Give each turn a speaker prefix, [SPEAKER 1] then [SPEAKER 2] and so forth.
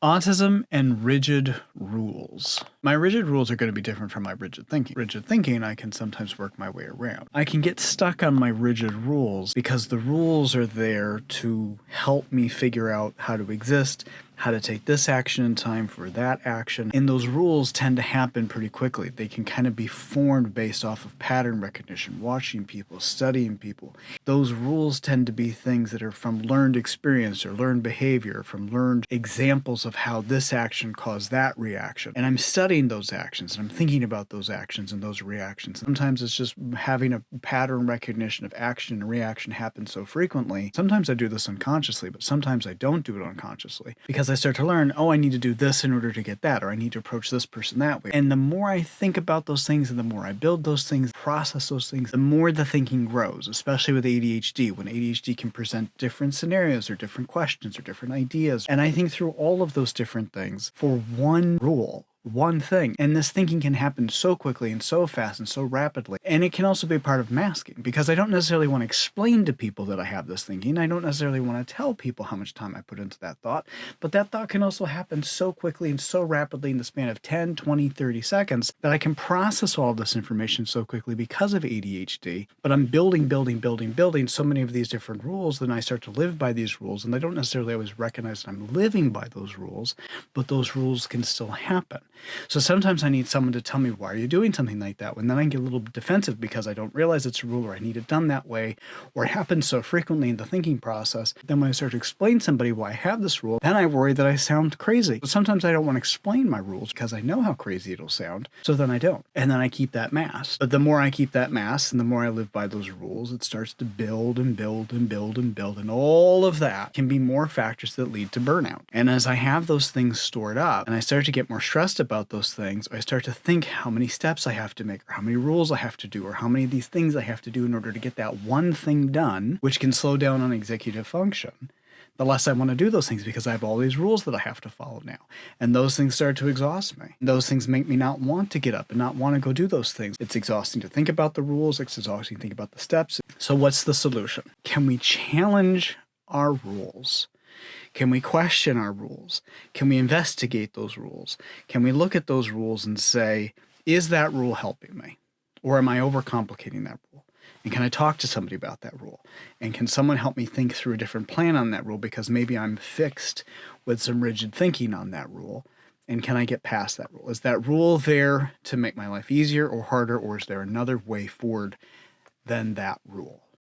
[SPEAKER 1] Autism and rigid rules. My rigid rules are going to be different from my rigid thinking. Rigid thinking, I can sometimes work my way around. I can get stuck on my rigid rules because the rules are there to help me figure out how to exist, how to take this action in time for that action. And those rules tend to happen pretty quickly. They can kind of be formed based off of pattern recognition, watching people, studying people. Those rules tend to be things that are from learned experience or learned behavior, from learned examples of how this action caused that reaction. And I'm studying those actions and I'm thinking about those actions and those reactions. Sometimes it's just having a pattern recognition of action and reaction happen so frequently. Sometimes I do this unconsciously, but sometimes I don't do it unconsciously because I start to learn, oh, I need to do this in order to get that, or I need to approach this person that way. And the more I think about those things and the more I build those things, process those things, the more the thinking grows, especially with ADHD, when ADHD can present different scenarios or different questions or different ideas. And I think through all of those different things for one rule, one thing. And this thinking can happen so quickly and so fast and so rapidly. And it can also be part of masking because I don't necessarily want to explain to people that I have this thinking. I don't necessarily want to tell people how much time I put into that thought, but that thought can also happen so quickly and so rapidly in the span of 10, 20, 30 seconds that I can process all of this information so quickly because of ADHD. But I'm building so many of these different rules, then I start to live by these rules, and I don't necessarily always recognize that I'm living by those rules, but those rules can still happen. So sometimes I need someone to tell me, why are you doing something like that? And then I get a little defensive because I don't realize it's a rule or I need it done that way, or it happens so frequently in the thinking process. Then when I start to explain to somebody why I have this rule, then I worry that I sound crazy. But sometimes I don't want to explain my rules because I know how crazy it'll sound. So then I don't. And then I keep that mask. But the more I keep that mask and the more I live by those rules, it starts to build and build and build and build. And all of that can be more factors that lead to burnout. And as I have those things stored up and I start to get more stressed about those things, I start to think how many steps I have to make, or how many rules I have to do, or how many of these things I have to do in order to get that one thing done, which can slow down on executive function. The less I want to do those things because I have all these rules that I have to follow now. And those things start to exhaust me. Those things make me not want to get up and not want to go do those things. It's exhausting to think about the rules. It's exhausting to think about the steps. So what's the solution? Can we challenge our rules? Can we question our rules? Can we investigate those rules? Can we look at those rules and say, is that rule helping me? Or am I overcomplicating that rule? And can I talk to somebody about that rule? And can someone help me think through a different plan on that rule because maybe I'm fixed with some rigid thinking on that rule? And can I get past that rule? Is that rule there to make my life easier or harder, or is there another way forward than that rule?